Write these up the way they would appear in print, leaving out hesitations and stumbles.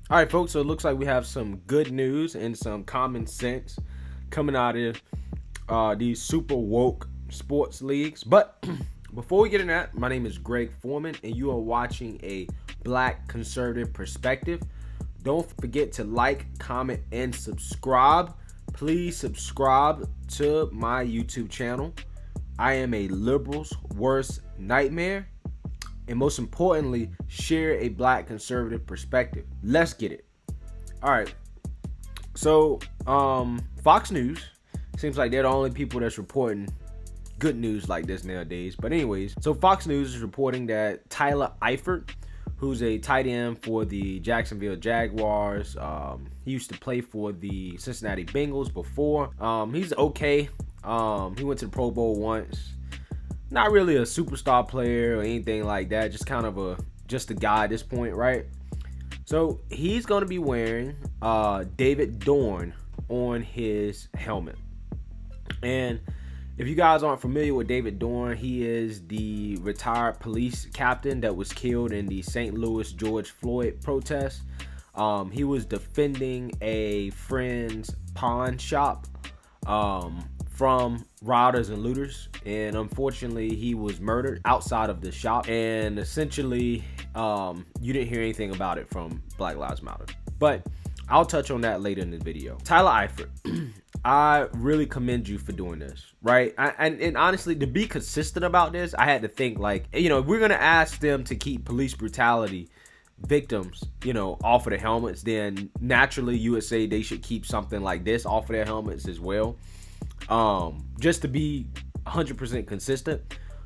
All right, folks. So it looks like we have some good news and some common sense coming out of these super woke sports leagues. But before we get into that, my name is Greg Foreman, and you are watching a Black Conservative Perspective. Don't forget to like, comment, and subscribe. Please subscribe to my YouTube channel. I am a liberal's worst nightmare. And most importantly, share a Black conservative perspective. Let's get it. All right. So, Fox News seems like they're the only people that's reporting good news like this nowadays. But anyways, so Fox News is reporting that Tyler Eifert, who's a tight end for the Jacksonville Jaguars, he used to play for the Cincinnati Bengals before. He's okay. He went to the Pro Bowl once. Not really a superstar player or anything like that. Just kind of a guy at this point, right? So he's going to be wearing David Dorn on his helmet. And if you guys aren't familiar with David Dorn, he is the retired police captain that was killed in the St. Louis George Floyd protest. He was defending a friend's pawn shop from rioters and looters, and unfortunately he was murdered outside of the shop. And essentially you didn't hear anything about it from Black Lives Matter, but I'll touch on that later in the video. Tyler Eifert, I really commend you for doing this, right? And honestly, to be consistent about this, I had to think, like, if we're gonna ask them to keep police brutality victims, off of their helmets, then naturally you would say they should keep something like this off of their helmets as well. Just to be 100% consistent.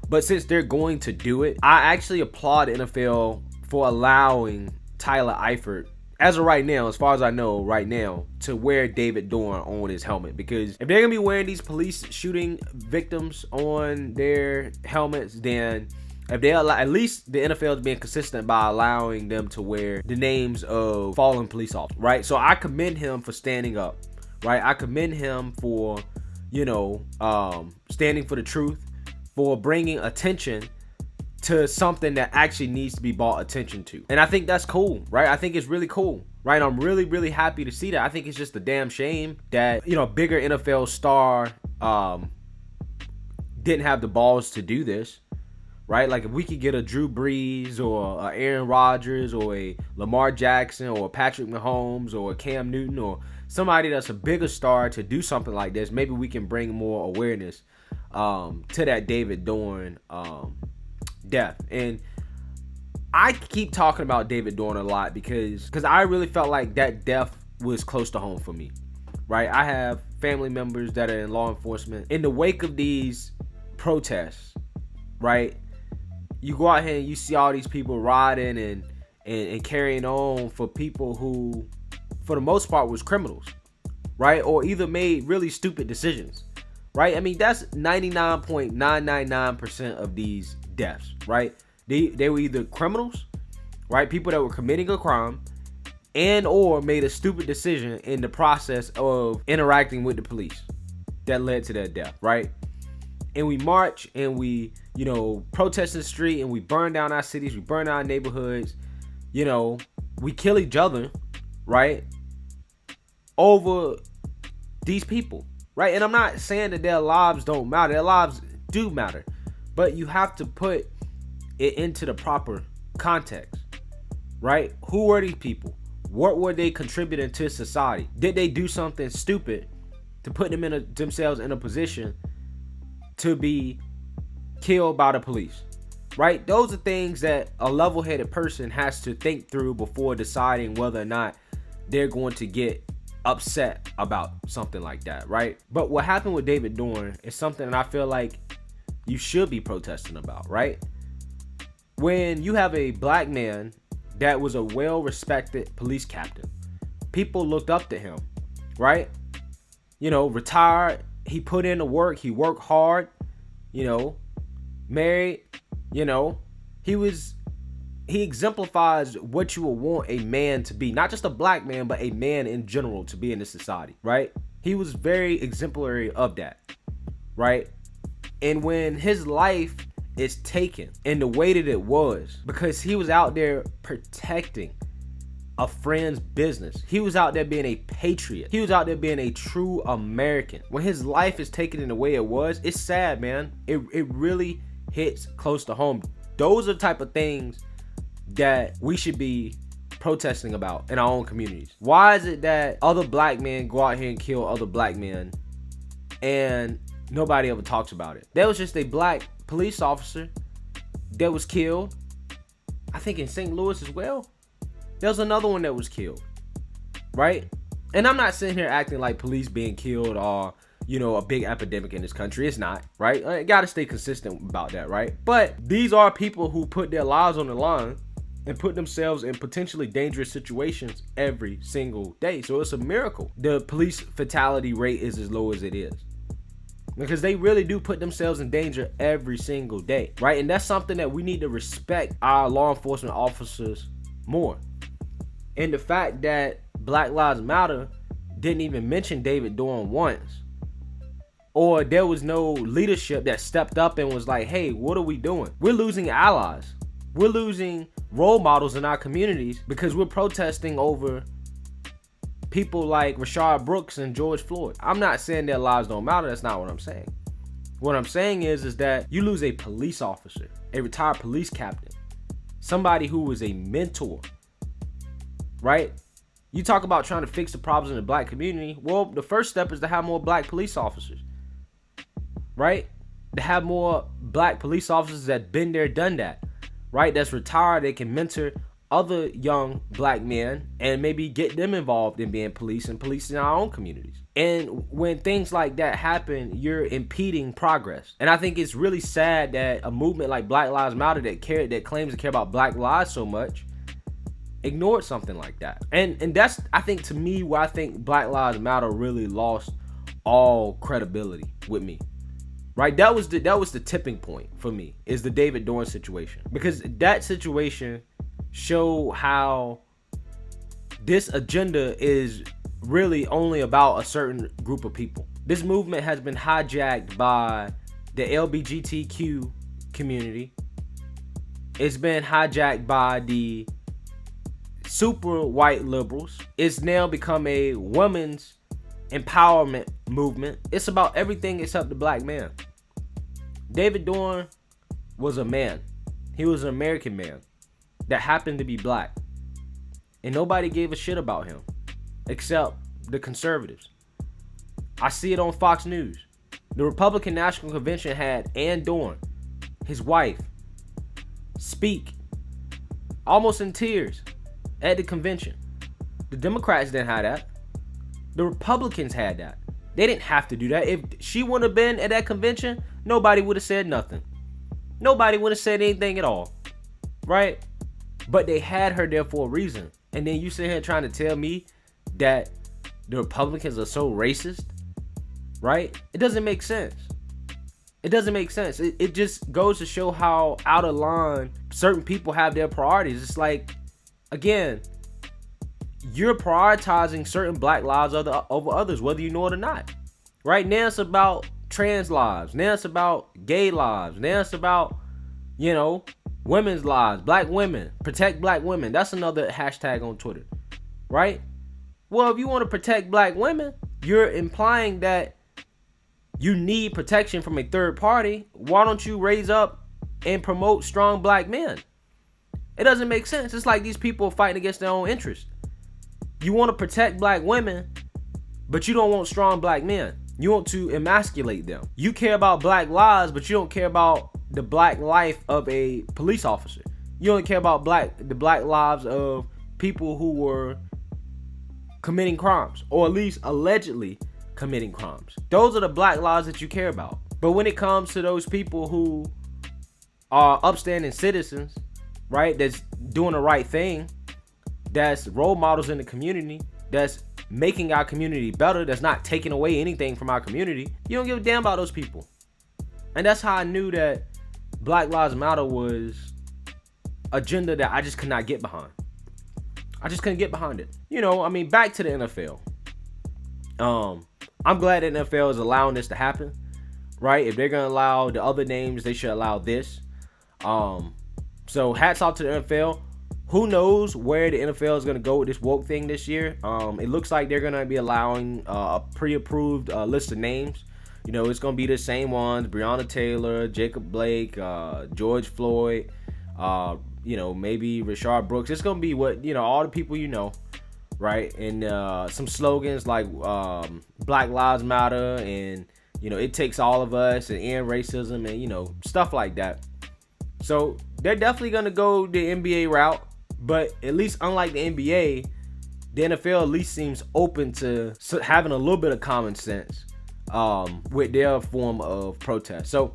But since they're going to do it, I actually applaud the NFL for allowing Tyler Eifert, as of right now, as far as I know right now, to wear David Dorn on his helmet. Because if they're gonna be wearing these police shooting victims on their helmets, then if they allow, at least the NFL is being consistent by allowing them to wear the names of fallen police officers, right? So I commend him for standing up, right? I commend him for standing for the truth, for bringing attention to something that actually needs to be brought attention to. And I think that's cool, right? I think it's really cool, right? I'm really, really happy to see that. I think it's just a damn shame that, a bigger NFL star didn't have the balls to do this, right? Like, if we could get a Drew Brees or a Aaron Rodgers or a Lamar Jackson or a Patrick Mahomes or a Cam Newton or somebody that's a bigger star to do something like this, maybe we can bring more awareness to that David Dorn death. And I keep talking about David Dorn a lot because I really felt like that death was close to home for me, right? I have family members that are in law enforcement. In the wake of these protests, right, you go out here and you see all these people riding and carrying on for people who, for the most part, was criminals, right? Or either made really stupid decisions, right? I mean, that's 99.999% of these deaths, right? They were either criminals, right? People that were committing a crime and or made a stupid decision in the process of interacting with the police that led to their death, right? And we march and we, protest in the street and we burn down our cities, we burn down our neighborhoods, we kill each other, right? Over these people, right? And I'm not saying that their lives don't matter. Their lives do matter. But you have to put it into the proper context, right? Who were these people? What were they contributing to society? Did they do something stupid to put themselves in a position to be killed by the police, right? Those are things that a level-headed person has to think through before deciding whether or not they're going to get upset about something like that, right? But what happened with David Dorn is something that I feel like you should be protesting about, right? When you have a black man that was a well-respected police captain, people looked up to him, right? Retired, he put in the work, he worked hard, married, he exemplifies what you would want a man to be, not just a black man, but a man in general to be in this society, right? He was very exemplary of that, right? And when his life is taken in the way that it was, because he was out there protecting a friend's business. He was out there being a patriot. He was out there being a true American. When his life is taken in the way it was, it's sad, man. It really hits close to home. Those are the type of things that we should be protesting about in our own communities. Why is it that other black men go out here and kill other black men and nobody ever talks about it? There was just a black police officer that was killed, I think in St. Louis as well. There's another one that was killed, right? And I'm not sitting here acting like police being killed are, a big epidemic in this country. It's not, right? I gotta stay consistent about that, right? But these are people who put their lives on the line and put themselves in potentially dangerous situations every single day. So it's a miracle the police fatality rate is as low as it is, because they really do put themselves in danger every single day, right? And that's something that we need to respect our law enforcement officers more. And the fact that Black Lives Matter didn't even mention David Dorn once, or there was no leadership that stepped up and was like, hey, what are we doing? We're losing allies. We're losing role models in our communities because we're protesting over people like Rashard Brooks and George Floyd. I'm not saying their lives don't matter. That's not what I'm saying. What I'm saying is that you lose a police officer, a retired police captain, somebody who was a mentor, right? You talk about trying to fix the problems in the black community. Well, the first step is to have more black police officers, right? To have more black police officers that been there, done that, right? That's retired. They can mentor other young black men and maybe get them involved in being police and policing our own communities. And when things like that happen, you're impeding progress. And I think it's really sad that a movement like Black Lives Matter that claims to care about black lives so much ignored something like that. And that's, I think, to me, where I think Black Lives Matter really lost all credibility with me. Right? That was the tipping point for me, is the David Dorn situation. Because that situation showed how this agenda is really only about a certain group of people. This movement has been hijacked by the LGBTQ community. It's been hijacked by the super white liberals. It's now become a women's empowerment movement. It's about everything except the black man. David Dorn was a man. He was an American man that happened to be black. And nobody gave a shit about him except the conservatives. I see it on Fox News. The Republican National Convention had Ann Dorn, his wife, speak almost in tears at the convention. The Democrats didn't have that. The Republicans had that. They didn't have to do that. If she wouldn't have been at that convention, nobody would have said nothing. Nobody would have said anything at all. Right? But they had her there for a reason. And then you sit here trying to tell me that the Republicans are so racist, right? It doesn't make sense. It doesn't make sense. It just goes to show how out of line certain people have their priorities. It's like, again, you're prioritizing certain black lives over others, whether you know it or not. Right now it's about trans lives. Now it's about gay lives. Now it's about, women's lives, black women, protect black women. That's another hashtag on Twitter, right? Well, if you want to protect black women, you're implying that you need protection from a third party. Why don't you raise up and promote strong black men? It doesn't make sense. It's like these people fighting against their own interests. You want to protect black women, but you don't want strong black men. You want to emasculate them. You care about black lives, but you don't care about the black life of a police officer. You don't care about the black lives of people who were committing crimes, or at least allegedly committing crimes. Those are the black lives that you care about. But when it comes to those people who are upstanding citizens, right, that's doing the right thing, that's role models in the community, that's making our community better, that's not taking away anything from our community, you don't give a damn about those people. And that's how I knew that Black Lives Matter was agenda that I just could not get behind. I just couldn't get behind it. Back to the NFL. I'm glad the NFL is allowing this to happen, right? If they're going to allow the other names, they should allow this. So hats off to the NFL. who knows where the NFL is going to go with this woke thing this year. It looks like they're going to be allowing a pre-approved list of names. You know, it's going to be the same ones: Breonna Taylor, Jacob Blake, George Floyd, you know, maybe Rashard Brooks. It's going to be what, you know, all the people you know, right? And some slogans like Black Lives Matter and, you know, it takes all of us and end racism and, you know, stuff like that. So they're definitely going to go the NBA route. But at least unlike the NBA, the NFL at least seems open to having a little bit of common sense with their form of protest. So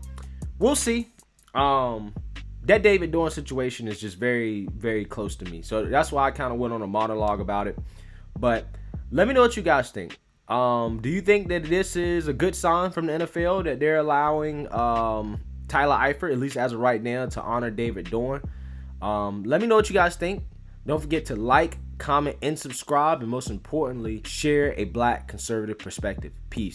we'll see. That David Dorn situation is just very, very close to me. So that's why I kind of went on a monologue about it. But let me know what you guys think. Do you think that this is a good sign from the NFL that they're allowing Tyler Eifert, at least as of right now, to honor David Dorn? Let me know what you guys think. Don't forget to like, comment, and subscribe, and most importantly, share a Black conservative perspective. Peace.